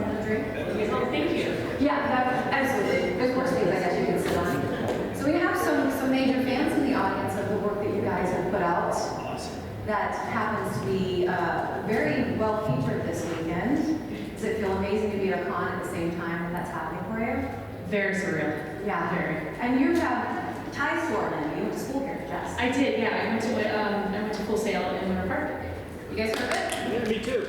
something to drink? Oh, thank you. Yeah, absolutely. There's worse things I guess you can sit on. So we have some major fans in the audience of the work that you guys have put out. Awesome. That happens to be very well featured this weekend. Does it feel amazing to be at a con at the same time when that's happening for you? Very surreal. Yeah. Very. And you have ties to Orlando. You went to school here, Jess. I did, yeah. I went to Full Sail in Winter Park. You guys heard of it? Yeah, me too.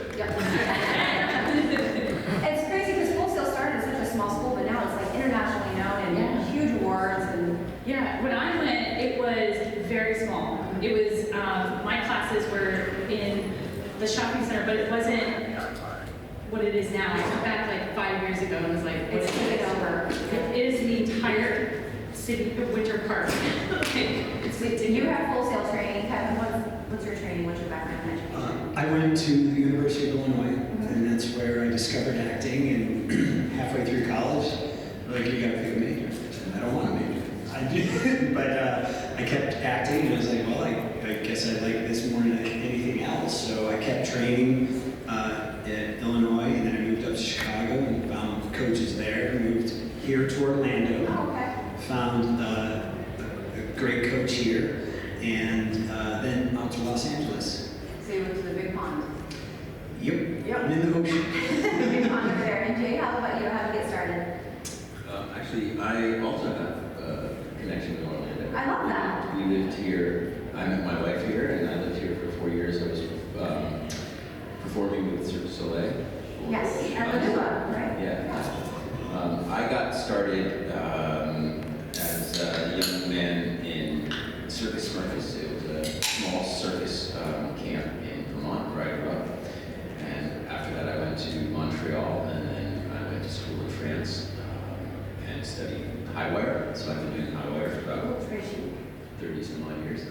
It's crazy because Full Sail started as such a small school, but now it's like internationally known and huge awards and. Yeah, when I went, it was very small. It was, my classes were in the shopping center, but it wasn't what it is now. I went back like 5 years ago and was like, It's taken over. It is the entire city of Winter Park. It's ridiculous. You have Full Sail training. Kevin, what's your training? What's your background in education? I went to the University of Illinois, and that's where I discovered acting. And halfway through college, like, you gotta pick a major. I don't want a major. I did, but I kept acting, and I was like, well, I guess I like this more than anything else. So I kept training at Illinois, and then I moved up to Chicago and found coaches there. Moved here to Orlando. Oh, okay. Found a great coach here, and then out to Los Angeles. So you went to the big pond. Yep, I'm in the ocean. The big pond over there. And Jay, how about you? How did you get started? Actually, I also have a connection to Orlando. I love that. We lived here. I met my wife here, and I lived here for 4 years. I was performing with Cirque du Soleil. Yes, at the Nula, right? Yeah. I got started as a young man in Circus Circus. It was a small circus camp in Vermont, where I grew up. And after that, I went to Montreal, and then I went to school in France and studied high wire. So I've been doing high wire for about 30 some odd years.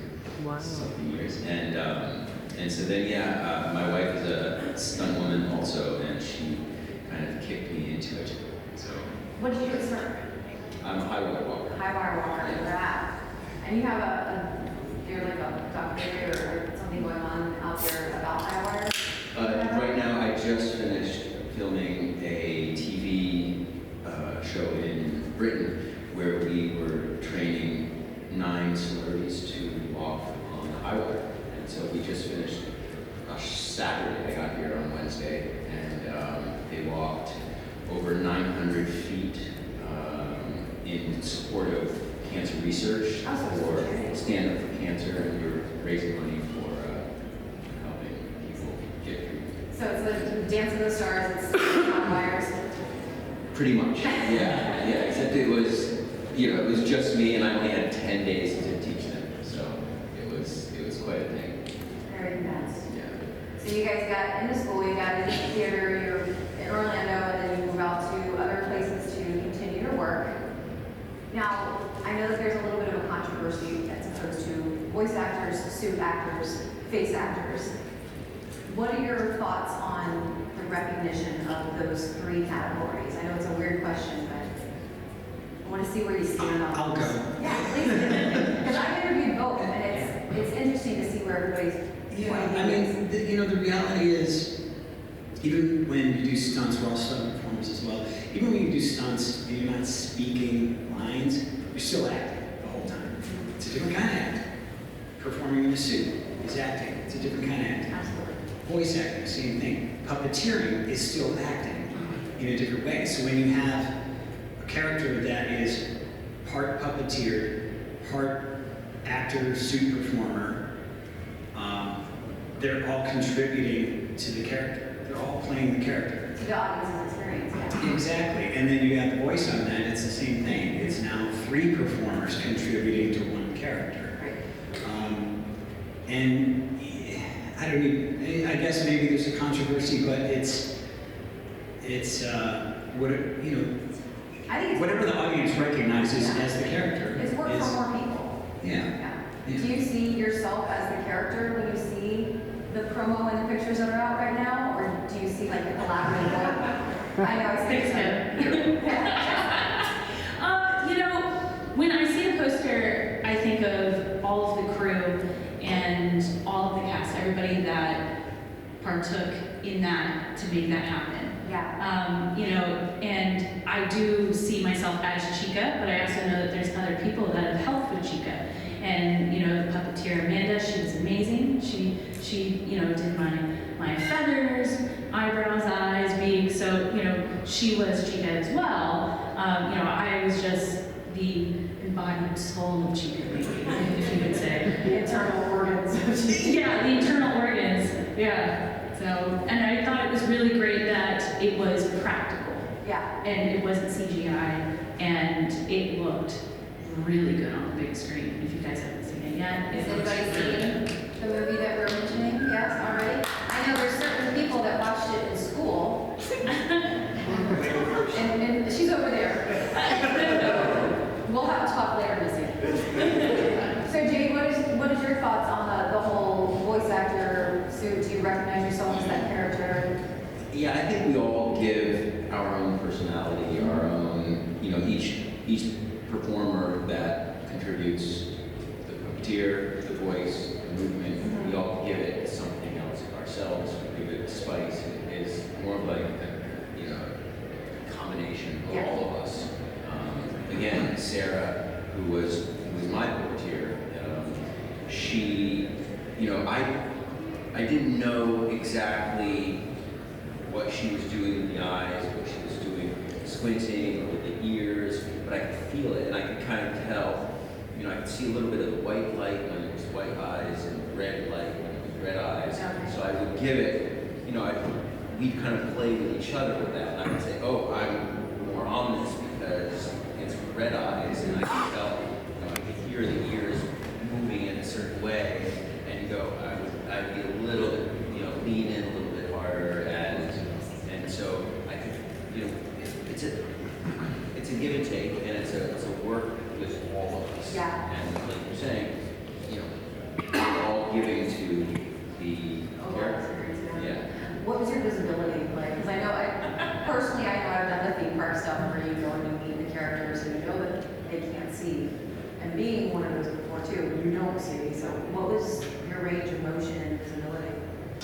Wow. Something years. And so then, yeah, my wife is a stunt woman also, and she kind of kicked me into it. So What did you do at Cirque? I'm a high wire walker. High wire walker. Yeah. And you have you're like a documentary or something going on out there about high wire? Right now, I just finished filming a TV show in Britain where we were training 9 celebrities to walk on the high wire. And so we just finished, Saturday. I got here on Wednesday, and they walked over 900 feet in support of cancer research or Stand Up for Cancer, and we're raising money for helping people get treatment. So it's the Dance of the Stars, it's high wires. Pretty much, yeah, except it was, it was just me, and I only had 10 days to teach them, so it was quite a thing. Very intense. Yeah. So you guys got into school, you got into theater, you're in Orlando, and then you move out to other places to continue your work. Now, I know that there's a little bit of a controversy as opposed to voice actors, suit actors, face actors. What are your thoughts on the recognition of those 3 categories? I know it's a weird question, but I want to see where you stand on I'll this. go. Yeah, please. Because I've interviewed both, and it's interesting to see where everybody's point of view I is. mean, the reality is, even when you do stunts, we're all stunt performers as well. Even when you do stunts and you're not speaking lines, you're still acting the whole time. It's a different kind of acting. Performing in a suit is acting. It's a different kind of acting. Absolutely. Voice acting, same thing. Puppeteering is still acting in a different way. So when you have a character that is part puppeteer, part actor, suit performer, they're all contributing to the character. They're all playing the character. To the audience's experience, yeah. Exactly. And then you got the voice on that, it's the same thing. It's now 3 performers contributing to 1 character. Right. And I don't even, I guess maybe there's a controversy, but it's what it, I think it's whatever the audience recognizes as the character. It's work is, for more people. Yeah. Do you see yourself as the character when you see the promo and the pictures that are out right now, or do you see like the collaborative work? I know I say When I see a poster, I think of all of the crew and all of the cast, everybody that partook in that to make that happen. Yeah. You know, and I do see myself as Chica, but I also know that there's other people that have helped with Chica. And, you know, the puppeteer Amanda, she was amazing. She, you know, did my feathers, eyebrows, eyes, beaks, so, you know, she was Chica as well. You know, I was just the embodied soul of Chica, if you would say. The internal organs of Chica. Yeah, the internal organs, yeah. So, and I thought it was really great that it was practical. Yeah. And it wasn't CGI, and it looked really good on the big screen. If you guys haven't seen it yet, Has it looks anybody really seen good. the movie that we're mentioning? Yes, already? I know there's certain people that watched it in school. and she's over there. We'll have to talk later, Missy. So Jade, what is your thoughts on the whole voice actor suit? Do you recognize yourself as that character? Yeah, I think we all give our own personality, our own, you know, each performer that contributes, the puppeteer, the voice, the movement, we all give it something else of ourselves. We give it spice. It's more of like a, you know, combination of all of us. Again, Sarah, who was my puppeteer, she, you know, I didn't know exactly what she was doing with the eyes, what she was doing squinting or with the ears, but I could feel it and I could kind of tell, you know, I could see a little bit of the white light when it was white eyes and red light when it was red eyes. Okay. So I would give it, you know, we'd kind of play with each other with that. And I would say, oh, I'm more ominous because it's red eyes, and I could tell, you know, I could hear the ears moving in a certain way, and go, I would be a little bit, you know, lean in a little bit harder, and so I could, you know, it's a give and take, and it's a work with all of us. Yeah. And like you're saying, you know, we're all giving to the character. Yeah. What was your visibility like? Because I know, personally, I know I've done the theme park stuff where you go and you meet the characters and you know that they can't see. And being one of those before too, you don't see. So what was your range of motion and visibility?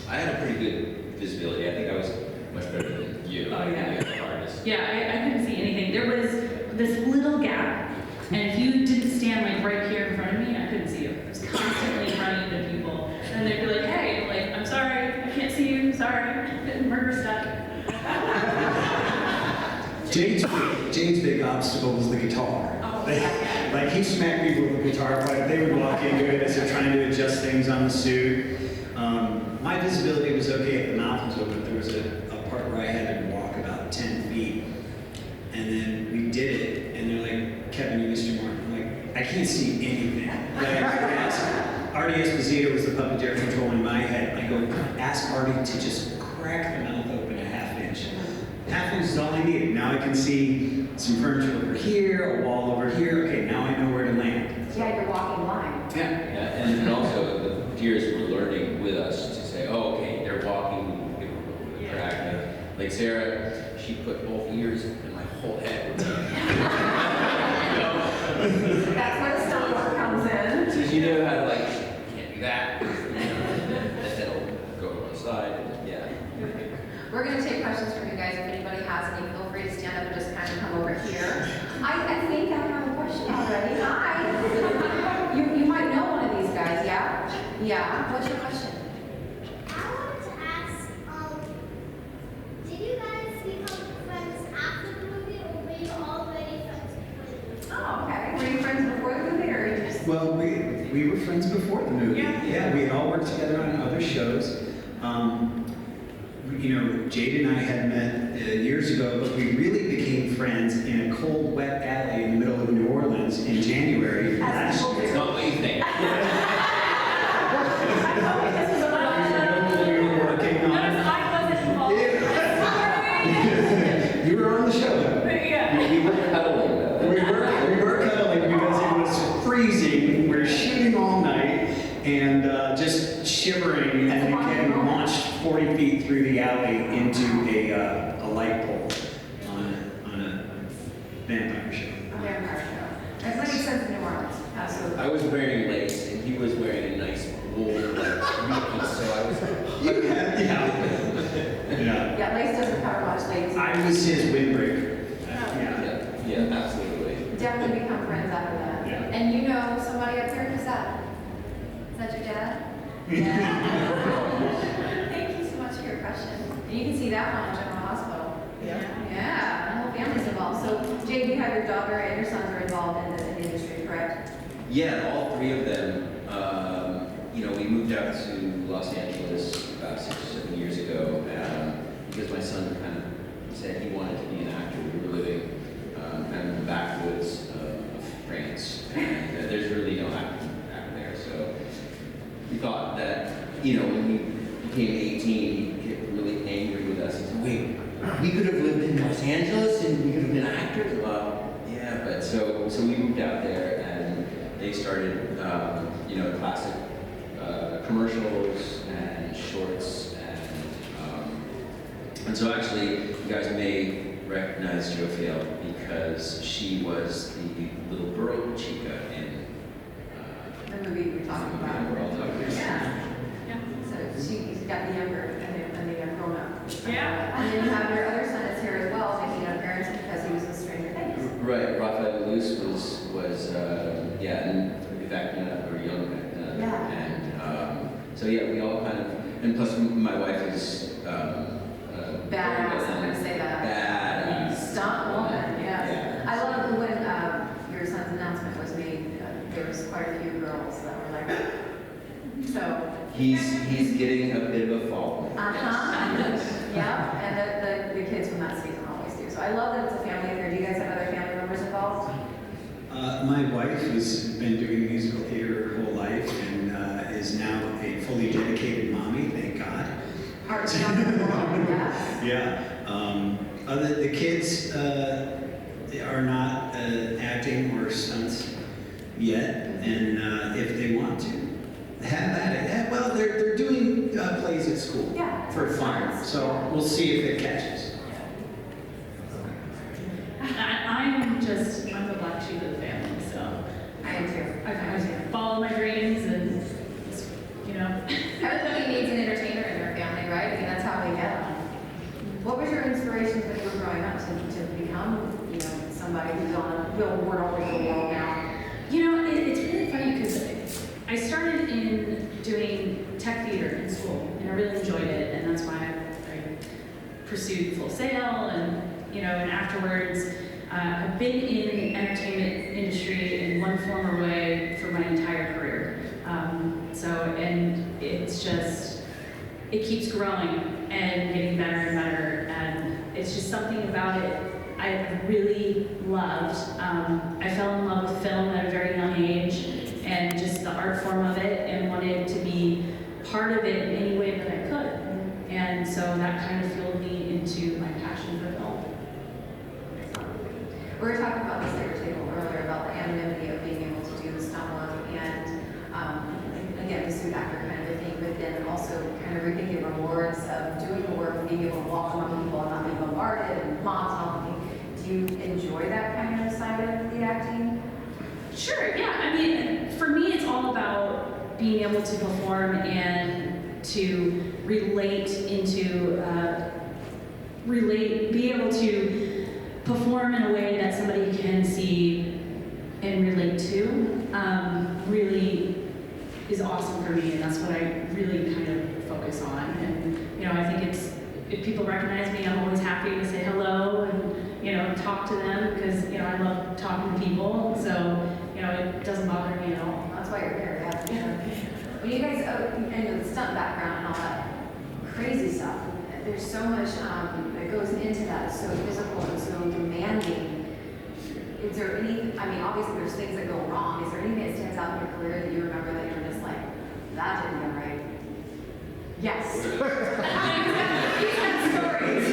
I had a pretty good visibility. I think I was much better than you. Oh, yeah. The artist. Yeah, I couldn't see anything. There was this little gap, and if you didn't stand like right here in front of me, I couldn't see you. I was constantly running into people, and they'd be like, "Hey," I'm like, "I'm sorry, I can't see you. Sorry, murder stuck." Jade's big obstacle was the guitar. Oh, Like he smacked people with the guitar, but they would walk into it as they're trying to adjust things on the suit. My visibility was okay if the mouth was open. There was a part where I had to walk about 10 feet. And then we did it, and they're like, "Kevin, you missed your mark." I'm like, "I can't see anything." Like, Artie Esposito was the puppeteer controlling my head. I go, "Ask Artie to just crack the mouth open a half inch." Half inch is all I needed. Now I can see some furniture over here, a wall over here. Okay, now I know where to land. Yeah, you're walking line. Yeah, and also the puppeteers were learning with us to say, "Oh, okay, they're walking, give them a little bit of crack." Like Sarah, she put both ears in my whole head. That's where the stunt work comes in. So you know how to like, can't do that. That'll go to one side. Yeah. We're going to take questions from you guys. If anybody has any, feel free to stand up and just kind of come over here. I think I have a question already. Hi. You might know one of these guys, yeah? Yeah. What's your question? I wanted to ask, did you guys become friends after the movie, or were you already friends before the movie? Oh, okay. Were you friends before the movie, or you just... Well, we were friends before the movie. Yeah, we had all worked together on other shows. You know, Jade and I had met years ago, but we really became friends in a cold, wet alley in the middle of New Orleans in January last year. It's not what you think. I told you this was a lot. We were working on. Notice I wasn't involved. You were on the show. Yeah. We were cuddling. We were cuddling because it was freezing. We were shooting all night and just shivering, and we getting launched 40 feet through the alley into a light pole on a vampire show. A vampire show. That's making sense in New Orleans. Absolutely. I was wearing lace, and he was wearing a nice wool like three-piece, so I was. Yeah. Yeah, Lace doesn't cover much, Lace. I was his windbreaker. Yeah, absolutely. Definitely become friends after that. Yeah. And you know somebody up here, who's that? Is that your dad? Yeah. Thank you so much for your question. And you can see that one at General Hospital. Yeah, the whole family's involved. So, Jade, you have your daughter and your sons are involved in the industry, correct? Yeah, all three of them. We moved out to Los Angeles about 6 or 7 years ago because my son kind of said he wanted to be an actor. We were living kind of in the backwoods of France, and there's really no acting out there. So we thought that, when he became 18, he'd get really angry with us. He said, wait, we could have lived in Los Angeles and we could have been actors? Well, yeah, but so we moved out there and they started, classic commercials and shorts and so actually you guys may recognize Jophiel because she was the little girl Chica in The movie we're talking about. We're all talking about. Yeah. Yeah. So she's got the younger and the grown up. Yeah. And then you have your other son is here as well, making an appearance because he was in Stranger Things. Right, Raphael Luce was and back then, or young back then. Yeah. And we all kind of, and plus my wife is Badass, I'm gonna say that. Badass. Stunt woman, yes. Yeah. I love when your son's announcement was made, there was quite a few girls that were like, so. He's getting a bit of a following. Yeah, and the kids from that season always do. So I love that it's a family affair. Do you guys have other family members involved? My wife has been doing musical theater her whole life and is now a fully dedicated mommy, thank God. Hearts young in the world, yes. Yeah. The kids are not acting or stunts yet, and if they want to, have at it. Yeah, well, they're doing plays at school for fun, so we'll see if it catches. I'm the black sheep of the family, so I am too. I follow my dreams and, Everybody needs an entertainer in their family, right? I mean, that's how we get them. What was your inspiration when you were growing up to become, somebody who's on a billboard all over the world now? It's really funny because I started in doing tech theater in school, and I really enjoyed it, and that's why I pursued Full Sail, and and afterwards, I've been in the entertainment industry in one form or way for my entire career. And it's just, it keeps growing and getting better and better, and it's just something about it I really loved. I fell in love with film at a very young age, and just the art form of it, and wanted to be part of it in any way that I could. And so that kind of fueled me into my passion for film. We were talking about this at your table earlier about the anonymity of being able to do the stunt work and, again, the suit actor kind of a thing, but then also kind of reaping the rewards of doing the work and being able to walk among people and not being bombarded and moms and all the things. Do you enjoy that kind of side of the acting? Sure, yeah. I mean, for me, it's all about being able to perform and to be able to perform in a way that somebody can see and relate to, really is awesome for me, and that's what I really kind of focus on. And I think if people recognize me, I'm always happy to say hello and talk to them because I love talking to people. So it doesn't bother me at all. That's why you're here, yeah. When you guys, and the stunt background and all that crazy stuff, there's so much that goes into that, so physical and so demanding. Is there obviously there's things that go wrong. Is there anything that stands out in your career that you remember that you're just like, that didn't go right? Yes. He's got stories.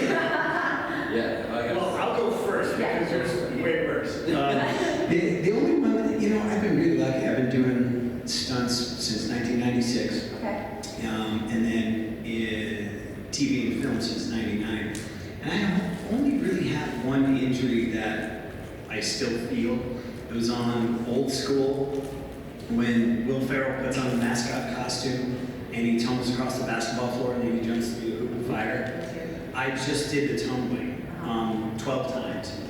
Yeah. Well, I'll go first because there's way worse. Yeah. The only one that, I've been really lucky. I've been doing stunts since 1996. Okay. And then TV and film since 99. And I only really have one injury that I still feel. It was on Old School when Will Ferrell puts on the mascot costume and he tumbles across the basketball floor and then he jumps through the hoop of fire. I I just did the tumbling 12 times.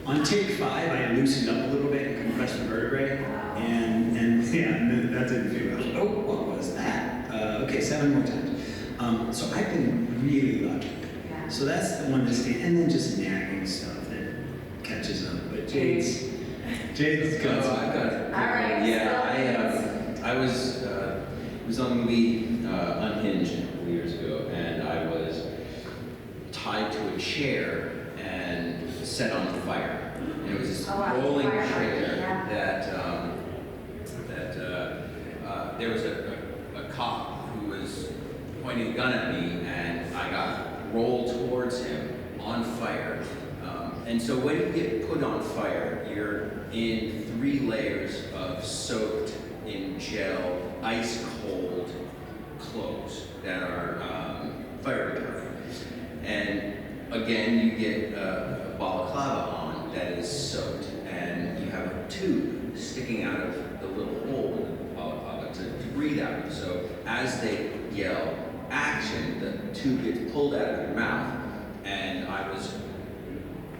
On take 5, I loosened up a little bit and compressed the vertebrae, and yeah, and that didn't feel. I was like, oh, what was that? Okay, 7 more times. So I've been really lucky. Yeah. So that's the one that's and then just nagging stuff that catches up. But Jade's got Oh, I've got it. All right, Yeah, I was on the movie Unhinged a couple years ago, and I was tied to a chair and set on fire. And it was this Oh, wow. rolling Fire. chair Yeah. that there was a cop who was pointing a gun at me, and I got rolled towards him on fire. And so when you get put on fire, you're in 3 layers of soaked in gel, ice cold clothes that are fire retardant. And again, you get a balaclava on that is soaked, and you have a tube sticking out of the little hole in the balaclava to breathe out of. So as they yell action, the tube gets pulled out of your mouth, and I was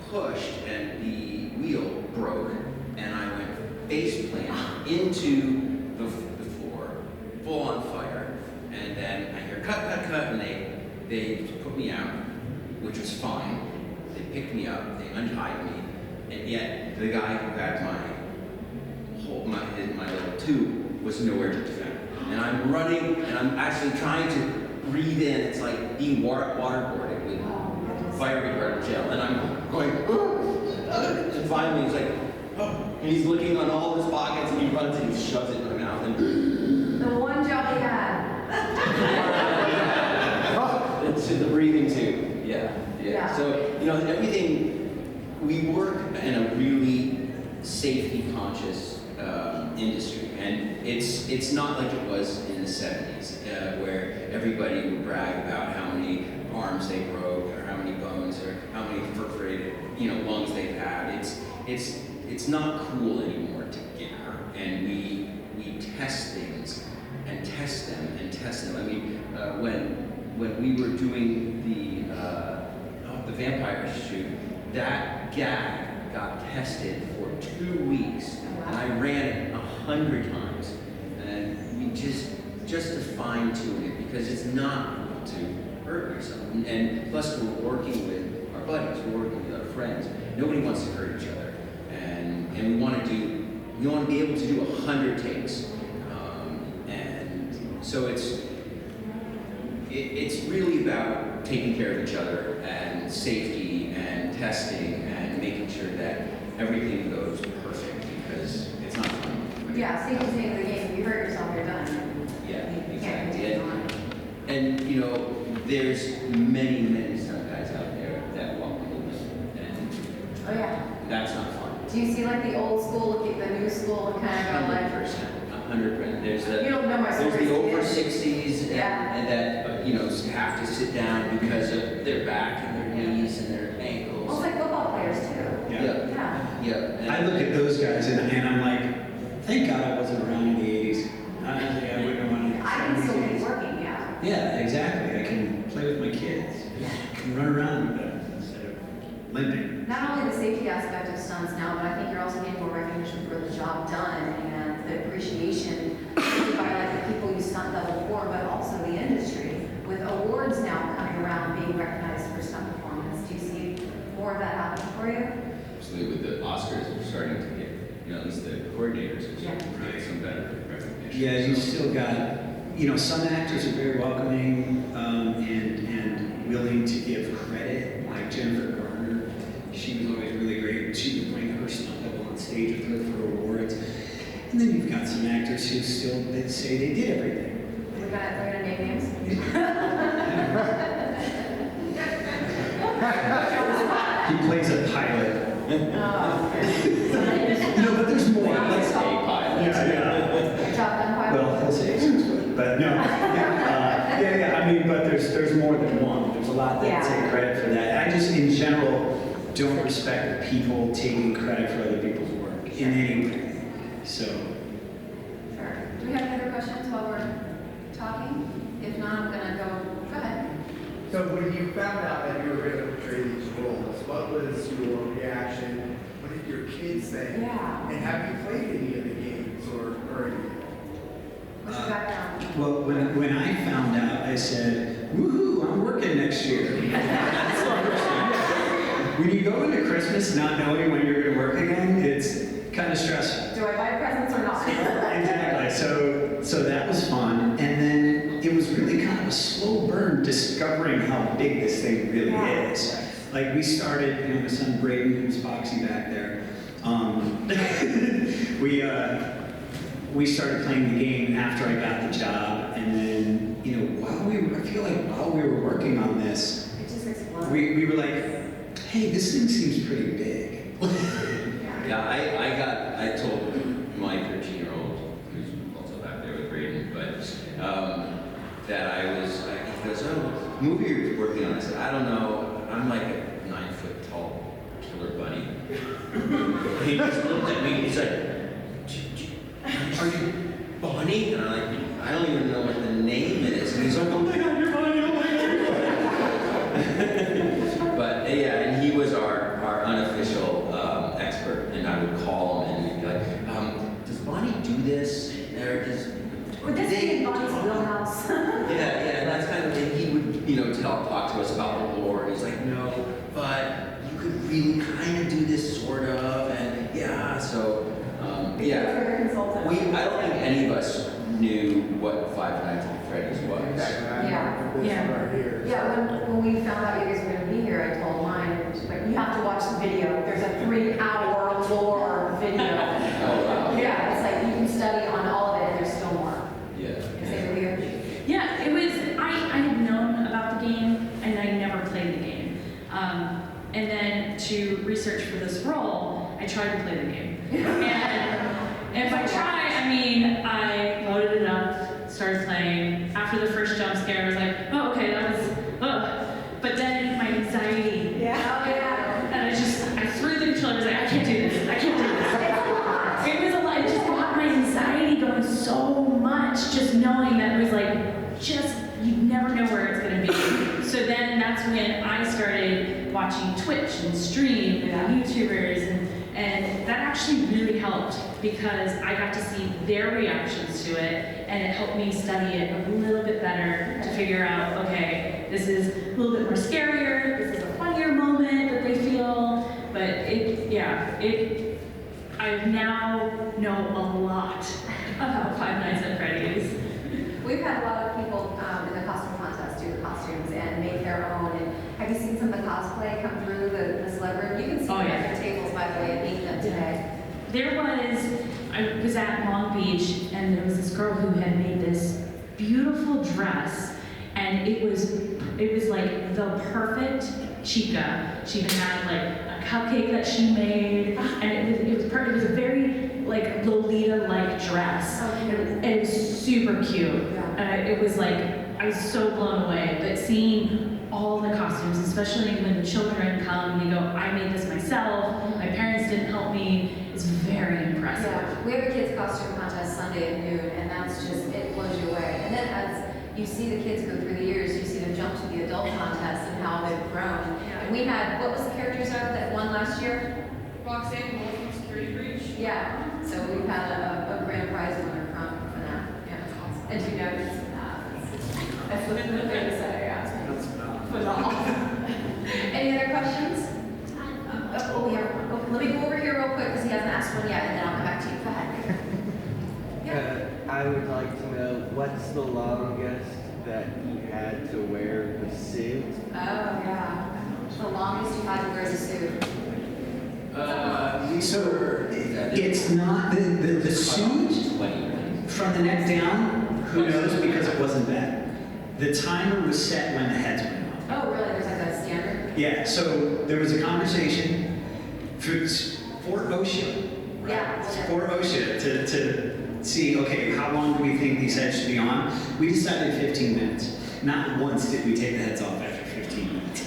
pushed, and the wheel broke, and I went face plant into the floor, full on fire. And then I hear cut, and they put me out, which was fine. They picked me up, they untied me, and yet the guy who had my little tube was nowhere to be found. And I'm running, and I'm actually trying to breathe in. It's like being waterboarded with fire retardant gel, and I'm going, and finally he's like, oh, and he's looking on all his pockets, and he runs and he shoves it in my mouth, and The one job he had. it's in the breathing tube. Yeah. Yeah. So, everything, we work in a really safety conscious industry, and it's not like it was in the 70s, where everybody would brag about how many arms they broke, or how many bones, or how many perforated, lungs they've had. It's not cool anymore to get hurt, and we test things and test them and test them. I mean, when we were doing the vampire shoot, that gag got tested for 2 weeks, and I ran it 100 times, and we just to fine tune it, because it's not cool to hurt yourself. And plus, we're working with our buddies, we're working with our friends. Nobody wants to hurt each other, and we want to be able to do 100 takes, and so it's really about taking care of each other and safety and testing and making sure that everything goes perfect, because it's not fun. Yeah, safety's the name of the game. If you hurt yourself, you're done. Yeah, You can't exactly. continue on. And there's many stunt guys out there that walk the limit, and Oh yeah. that's not fun. Do you see like the old school, looking the new school, and kind of go like, 100%. There's you don't know my there's stories. the over yeah. 60s Yeah. and that have to sit down because of their back and their knees and their ankles. Well, it's like football players too. Yeah. Yeah. And I look at those guys and I'm like, thank God I wasn't around in the 80s. Honestly, I wouldn't want to. I can still be working, yeah. Yeah, exactly. I can play with my kids. I can run around with them instead of limping. Not only the safety aspect of stunts now, but I think you're also getting more recognition for the job done and the appreciation by like the people you stunt double for, but also the industry. With awards now coming around being recognized for stunt performance, do you see more of that happening for you? Absolutely, with the Oscars, we're starting to get, at least the coordinators are starting to get some better recognition. Yeah, you still got, some actors are very welcoming and willing to give credit, like Jennifer Garner. She was always really great. She would bring her stunt double on stage with her for awards. And then you've got some actors who still they say they did everything. We're gonna name names. He plays a pilot. Oh. No, but there's more. Let's say pilot. Yeah. Top Gun pilot. Well, he'll say 6 foot, but no. Yeah. I mean, but there's more than one. There's a lot that take credit for that. I just, in general, don't respect people taking credit for other people's work in any way. So. Sure. Do we have any other questions while we're talking? If not, I'm gonna go ahead. So when you found out that you were going to portray these roles, what was your reaction? What did your kids think? Yeah. And have you played any of the games or anything? What's your background? Well, when I found out, I said, woohoo, I'm working next year. When you go into Christmas not knowing when you're going to work again, it's kind of stressful. Do I buy presents or not? Exactly. So that was fun. And then it was really kind of a slow burn discovering how big this thing really is. Like we started, my son Braden, who's Foxy back there, we started playing the game after I got the job. And then, I feel like while we were working on this, It just exploded. we were like, hey, this thing seems pretty big. Yeah, I told my 13-year-old, who's also back there with Braden, but that he goes, oh, what movie are you working on? I said, I don't know, I'm like a 9-foot tall killer bunny. He just looked at me, he's like, are you Bonnie? And I'm like, I don't even know what the name is. And he's like, oh my God, you're Bonnie, oh my God. But yeah, and he was our unofficial expert, and I would call him and he'd be like, does Bonnie do this? Or does Would this be in Bonnie's wheelhouse? yeah, that's kind of, and he would, talk to us about the lore, and he's like, no, but you could really kind of do this sort of, and yeah, so, yeah. You're a consultant. I don't think any of us knew what Five Nights at Freddy's was. Yeah. This Yeah. right here. Yeah, when we found out you guys were going to be here, I told mine, she's like, you have to watch the video. There's a 3-hour lore video. Oh, wow. Yeah, it's like you can study on all of it and there's still more. Yeah. Is it weird? Yeah, it was, I had known about the game and I never played the game. And then to research for this role, I tried to play the game. And if I try, I loaded it up, started playing. After the first jump scare, I was like, oh, okay, that was, ugh. But then my anxiety. Yeah. Oh, yeah. And I threw the controller, I was like, I can't do this, I can't do this. It was a lot, it just got my anxiety going so much, just knowing that it was like, you never know where it's gonna be. So then that's when I started watching Twitch and stream and YouTubers, and that actually really helped because I got to see their reactions to it, and it helped me study it a little bit better to figure out, okay, this is a little bit more scarier, this is a funnier moment that they feel, but I now know a lot about Five Nights at Freddy's. We've had a lot of people in the costume contest do the costumes and make their own. And have you seen some of the cosplay come through the celebrity? You can see Oh, them yeah. at their tables, by the way, and meet them today. I was at Long Beach, and there was this girl who had made this beautiful dress, and it was like the perfect Chica. She even had like a cupcake that she made, and it was perfect. It was a very like Lolita-like dress, and it was super cute. And it was like, I was so blown away. But seeing all the costumes, especially when the children come and they go, I made this myself, my parents didn't help me, is very impressive. Yeah, we have a kids costume contest Sunday at noon, and that's just, it blows you away. And then as you see the kids go through the years, you see them jump to the adult contest and how they've grown. And we had, what was the characters out that won last year? Roxanne Wolf from Security Breach. Yeah, so we've had a grand prize winner from FNAF. Yeah. And you know, it's FNAF. That's the thing to say, yeah. Phenomenal. Any other questions? Let me go over here real quick because he hasn't asked one yet, and then I'll come back to you. Go ahead. Yeah. I would like to know what's the longest that you had to wear the suit? Oh, yeah. The longest you had to wear the suit. So it's not the suit from the neck down. Who knows? Because it wasn't that. The timer was set when the heads went off. Oh, really? There's like a standard? Yeah. So there was a conversation for OSHA. Yeah. For OSHA to see, okay, how long do we think these heads should be on? We decided 15 minutes. Not once did we take the heads off after 15 minutes.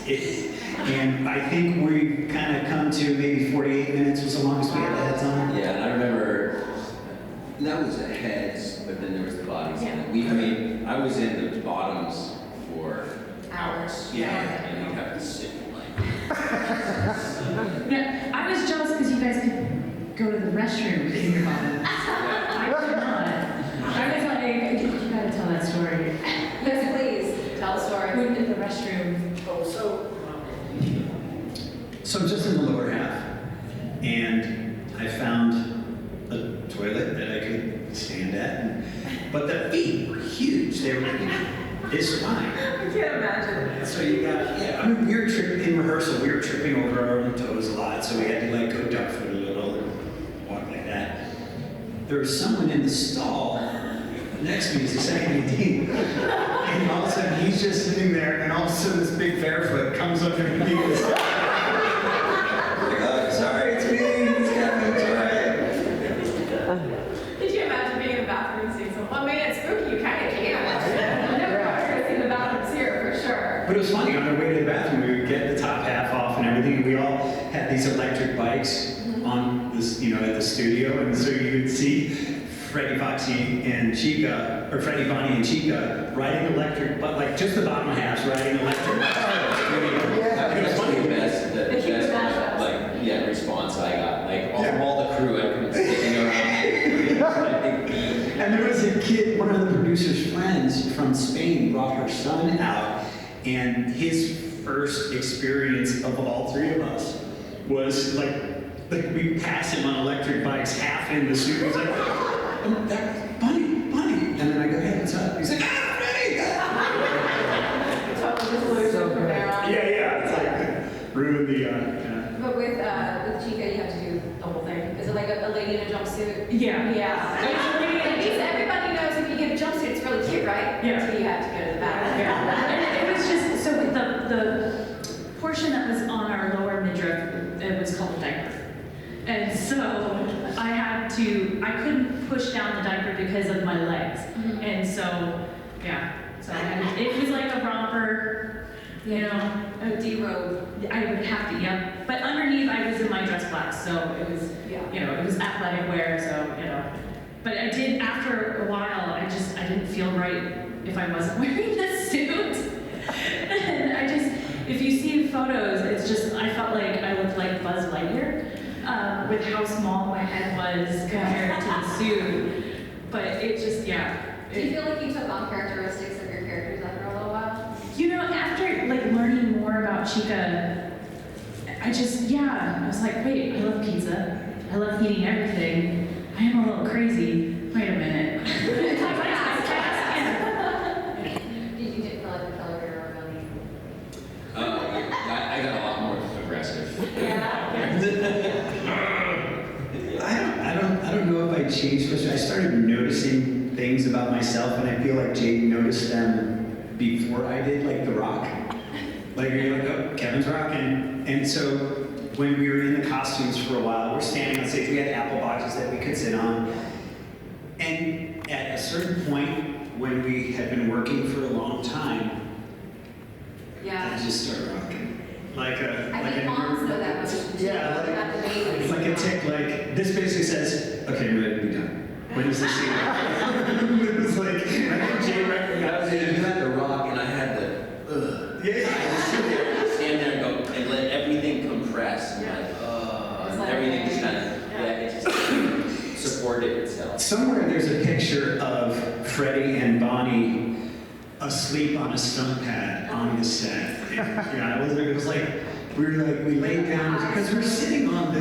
And I think we've kind of come to maybe 48 minutes was the longest we had the heads on. Yeah, and I remember that was the heads, but then there was the bodies. Yeah. I was in the bottoms for hours. Yeah, and you have to sit like. Yeah, I was jealous because you guys could go to the restroom in your bottom. I could not. I was like, you gotta tell that story. Yes, please, tell the story. Went in the restroom. Oh, so I'm just in the lower half, and I found a toilet that I could stand at, but the feet were huge. They were this wide. I can't imagine. So you got, yeah, I mean, we were tripping in rehearsal, we were tripping over our own toes a lot, so we had to like go duck foot a little and walk like that. There was someone in the stall next to me, he's the second AD, and all of a sudden he's just sitting there, and all of a sudden this big barefoot comes up and he goes, sorry, it's me, it's Kevin, it's all right. Did you imagine being in the bathroom and seeing someone? Well, man, it's spooky, you kind of can't. I never got to see the bathrooms here, for sure. But it was funny, on our way to the bathroom, we would get the top half off and everything, and we all had these electric bikes on this, you know, at the studio, and so you would see Freddy Foxy and Chica, or Freddy, Bonnie, and Chica riding electric, but like just the bottom halves riding electric bikes. It was funny, the best response I got, like all the crew, I couldn't sitting around. And there was a kid, one of the producer's friends from Spain brought her son out, and his first experience of all three of us was like we passed him on electric bikes half in the studio. He's like, oh, that, Bunny. And then I go, hey, what's up? He's like, Freddy! Totally delusion from there on. Yeah, it's like, ruined the, But with Chica, you have to do the whole thing. Is it like a lady in a jumpsuit? Yeah. Yeah. At least everybody knows if you get a jumpsuit, it's really cute, right? Yeah. So you have to go to the bathroom. Yeah. And it was just, so with the portion that was on our lower midriff, it was called a diaper. And so I couldn't push down the diaper because of my legs. Mhm. And so, yeah. So it was like a romper, you know. A D-robe. I would have to, yeah. But underneath, I was in my dress black, so it was, you know, it was athletic wear, so, you know. But I did, after a while, I didn't feel right if I wasn't wearing the suit. And if you see photos, it's just, I felt like I looked like Buzz Lightyear with how small my head was compared to the suit. But it just, yeah. Do you feel like you took on characteristics of your characters after a little while? You know, after like learning more about Chica, I was like, wait, I love pizza. I love eating everything. I am a little crazy. Wait a minute. You didn't feel like the color hero, really? I got a lot more aggressive. Yeah. I don't know if I changed much. I started noticing things about myself, and I feel like Jade noticed them before I did, like The Rock. Like, you're like, oh, Kevin's rocking. And so when we were in the costumes for a while, we're standing on stage, we had apple boxes that we could sit on. And at a certain point, when we had been working for a long time, Yeah. I just started rocking. I think moms know that much. Yeah, About the babies. like a tick, like, this basically says, okay, I'm ready to be done. When is this scene? It was like, I think Jay recognized it. You had The Rock, and I had the, Yeah. I just sit there, stand there and go, and let everything compress. And It's like- everything just kind of, it just supported itself. Somewhere there's a picture of Freddy and Bonnie asleep on a stunt pad on the set. And, it was like, we laid down, because we're sitting on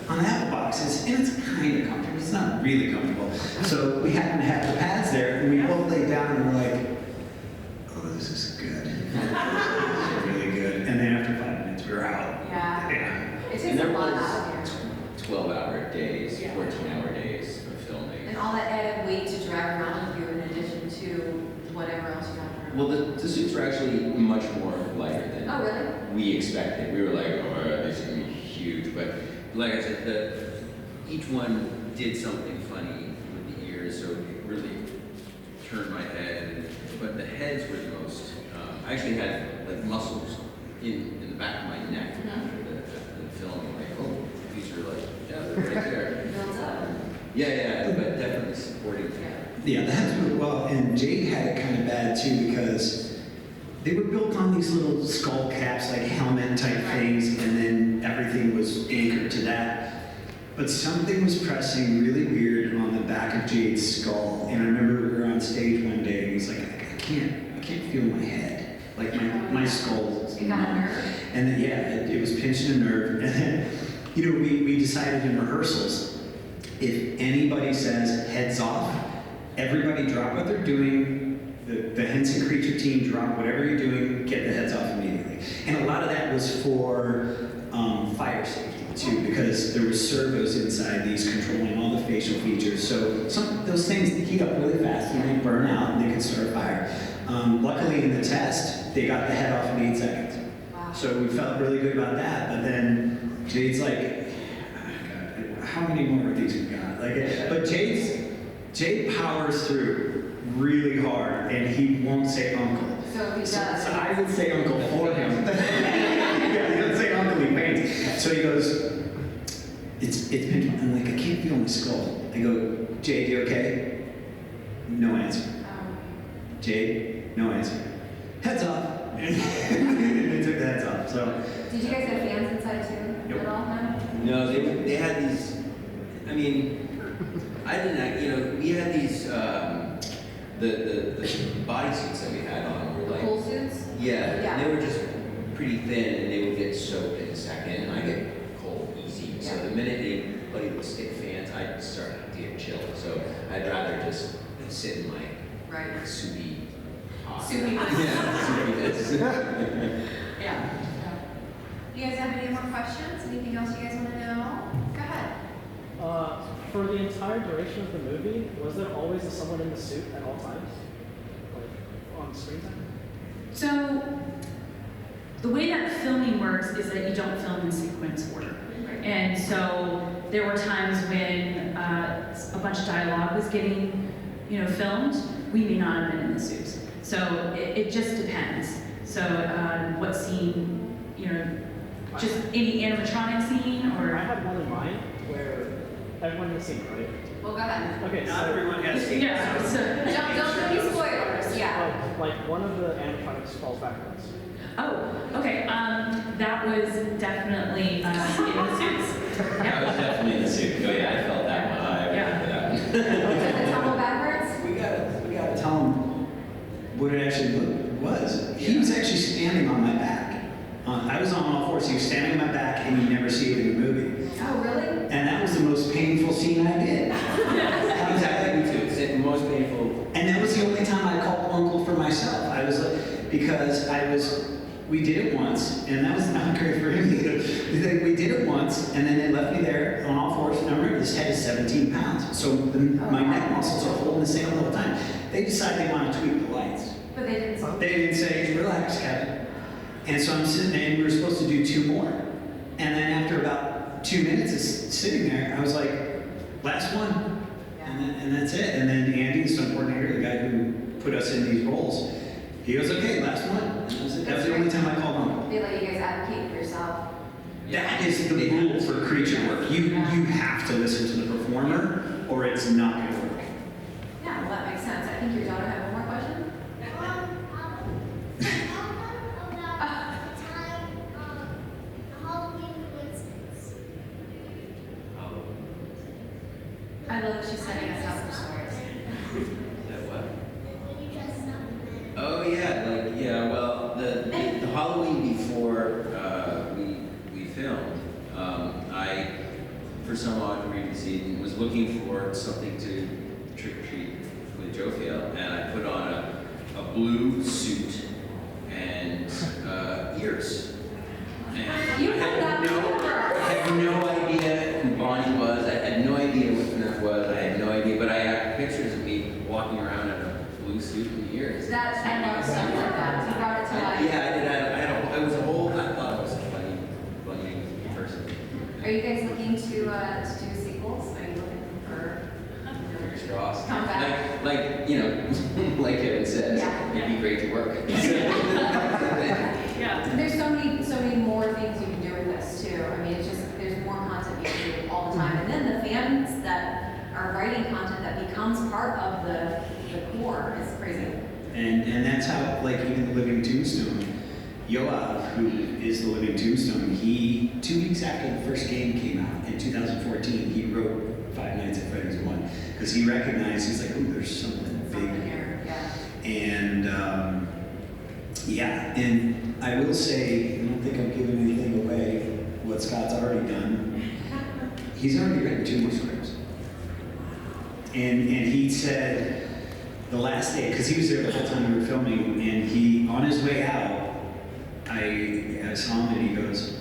on the apple boxes, and it's kind of comfortable. It's not really comfortable. So we happened to have the pads there, and we both laid down, and we're like, oh, this is good. This is really good. And then after 5 minutes, we were out. Yeah. It takes And a there lot was out of here. 12-hour days, 14-hour days of filming. And all that added weight to drag around with you in addition to whatever else you have to Well, the suits are actually much more lighter than Oh, really? we expected. We were like, oh, these are going to be huge. But like I said, each one did something funny with the ears, so it really turned my head. But the heads were the most, I actually had like muscles in the back of my neck after the film. Like, oh, these are like, yeah, they're right there. Builds up. Yeah, but definitely supporting. Yeah, the heads were, well, and Jade had it kind of bad too, because they were built on these little skull caps, like helmet type things, and then everything was anchored to that. But something was pressing really weird on the back of Jade's skull, and I remember we were on stage one day, and he's like, I can't feel my head, like my skull. You got a nerve? And then, yeah, it was pinching a nerve, and then, you know, we decided in rehearsals, if anybody says heads off, everybody drop what they're doing. The Henson Creature team, drop whatever you're doing, get the heads off immediately. And a lot of that was for fire safety too, because there were servos inside these controlling all the facial features. So those things heat up really fast and they burn out and they can start a fire. Luckily in the test, they got the head off in 8 seconds. Wow. So we felt really good about that. But then Jade's like, oh, God, how many more of these we got? But Jade powers through really hard, and he won't say uncle. So he does. So I would say uncle for him. Yeah, he doesn't say uncle, he faints. So he goes, it's pinching. I'm like, I can't feel my skull. I go, Jade, you okay? No answer. Jade, no answer. Heads off. And they took the heads off. So. Did you guys have fans inside too? Nope. At all? No? No, they had these, I mean, I didn't, you know, we had these, the bodysuits that we had on were The like, pool suits? yeah, Yeah. they were just pretty thin and they would get soaked in a second, and I get cold easy. So Yeah. the minute anybody would stick fans, I'd start to get chilled. So I'd rather just sit in my Right. soupy hot. Soupy hot. Yeah, soupiness. Yeah. You guys have any more questions? Anything else you guys want to know? Go ahead. For the entire duration of the movie, was there always someone in the suit at all times? Like, on screen time? So, the way that filming works is that you don't film in sequence order. And so, there were times when a bunch of dialogue was getting, filmed. We may not have been in the suits. So, it just depends. So, what scene, just any animatronic scene, or... I had one in mind where everyone has seen it, right? Well, go ahead. Okay, Not so everyone has seen Yeah, so... Don't give me spoilers. Yeah. like one of the animatronics falls backwards. Oh, okay. That was definitely in the suits. I was definitely in the suit. Oh yeah, I felt that one. I remember that one. Did the tumble backwards? We gotta tell him what it actually was. He was actually standing on my back. I was on all fours. He was standing on my back, and you never see it in the movie. Oh, really? And that was the most painful scene I did. Exactly, me too. It's the most painful. And that was the only time I called uncle for myself. I was like, because we did it once, and that was not great for him either. We did it once, and then they left me there on all fours. Now remember, this head is 17 pounds, so my neck muscles are holding the same the whole time. They decide they want to tweak the lights. But they didn't. They didn't say, relax, Kevin. And so I'm sitting there, and we were supposed to do 2 more. And then after about 2 minutes of sitting there, I was like, last one. And that's it. And then Andy, the stunt coordinator, the guy who put us in these roles, he goes, okay, last one. And that was it. That was the only time I called home. They let you guys advocate for yourself. That is the rule for creature work. You have to listen to the performer, or it's not going to work. Yeah, well, that makes sense. I think your daughter had one more question. I love that she's setting us up for stories. That what? Oh yeah, well, the Halloween before we filmed, I, for some odd reason, was looking for something to trick or treat with Jofiel, and I put on a blue suit and ears. And You I put that had no idea who Bonnie was. I had no idea what FNAF was. I had no idea, but I have pictures of me walking around in a blue suit and ears. That's, I love stuff like that. You brought it to life. Yeah, I did. I was a whole. I thought I was a funny person. Are you guys looking to do sequels? Are you looking for Fingers crossed. Come back. Like like Kevin says, Yeah. it'd be great to work. Yeah. And there's so many more things you can do with this too. I mean, it's just there's more content you can do all the time, and then the fans that are writing content that becomes part of the core is crazy. And that's how, like, even the Living Tombstone, Yoav, who is the Living Tombstone, he, 2 weeks after the first game came out in 2014, he wrote Five Nights at Freddy's 1, because he recognized, he's like, ooh, there's something big here. Yeah. And, yeah, and I will say, I don't think I'm giving anything away, what Scott's already done. He's already written 2 more scripts. And he said, the last day, because he was there the whole time we were filming, and he, on his way out, I saw him and he goes,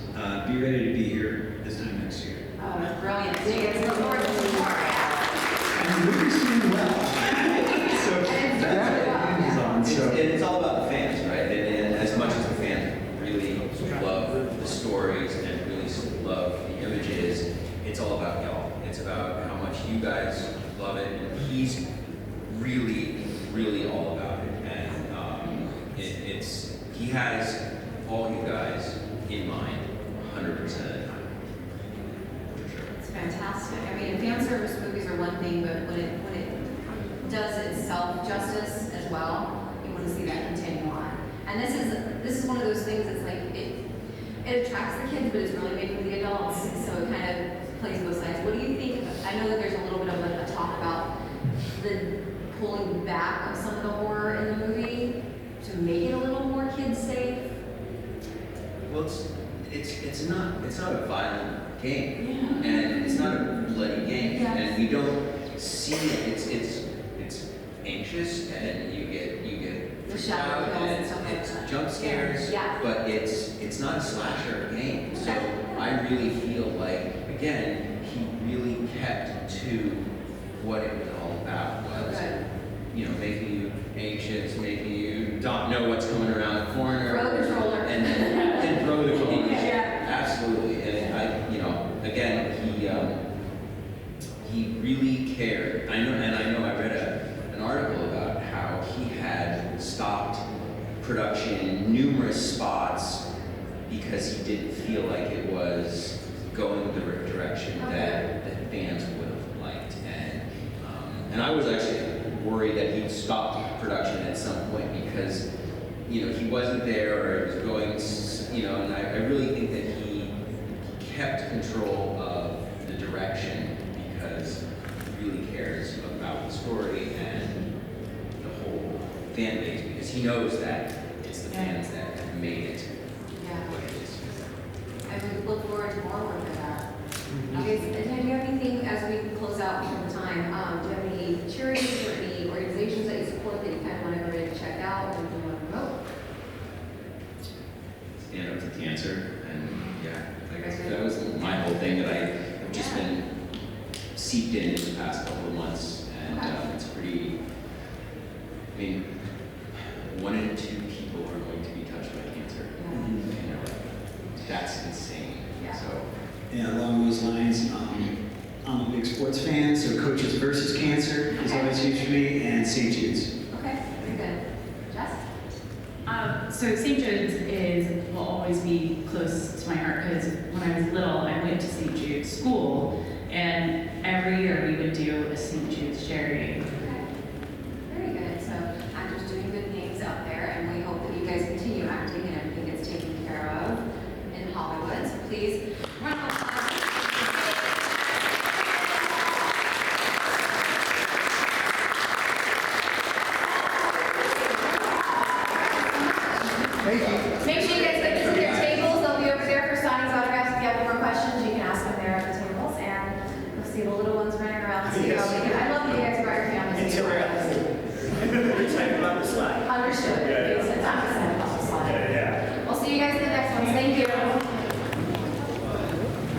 be ready to be here this time next year. Oh, that's brilliant. So you get to look forward to some more, yeah. And the movie's doing well. So that's on. And So it's all about the fans, right? And as much as the fans really love the stories and really love the images, it's all about y'all. It's about how much you guys love it. And he's really, really all about it. And he has all you guys in mind 100% of the time. For sure. It's fantastic. I mean, fan service movies are one thing, but when it does itself justice as well, you want to see that continue on. And this is one of those things that's like it attracts the kids, but it's really made for the adults. So it kind of plays both sides. What do you think? I know that there's a little bit of a talk about the pulling back of some of the horror in the movie to make it a little more kid safe. Well, it's not a violent game, Yeah. and it's not a bloody game, Yes. and we don't see it. It's anxious, and you get The freaked shadow out, kills and and stuff like it's that. jump scares. Yeah. But it's not a slasher game. So I really feel like, again, he really kept to what it was all about. Was Good. making you anxious, making you don't know what's coming around the corner. Throw the controller. And then throw the controller. Yeah. Absolutely. And again, he really cared. I know I read an article about how he had stopped production in numerous spots because he didn't feel like it was going the direction that fans would have liked. And I was actually worried that he'd stopped production at some point because, he wasn't there or it was going, and I really think that he kept control of the direction because he really cares about the story and the whole fan base because he knows that it's the fans that have made it what it is. And we look forward to more work of that. Okay, so do you have anything as we close out because of time? Do you have any charities or any organizations that you support that you kind of want everybody to check out and you want to promote? Stand up to cancer, and like I said, that was my whole thing that I've just been seeped in the past couple of months, and it's pretty. I mean, 1 in 2 people are going to be touched by cancer. That's insane. Yeah. So. yeah, along those lines, I'm a big sports fan, so Coaches versus Cancer is always huge for me, and St. Jude's. Okay, very good. Jess? So St. Jude's will always be close to my heart because when I was little, I went to St. Jude's school, and every year we would do a St. Jude's charity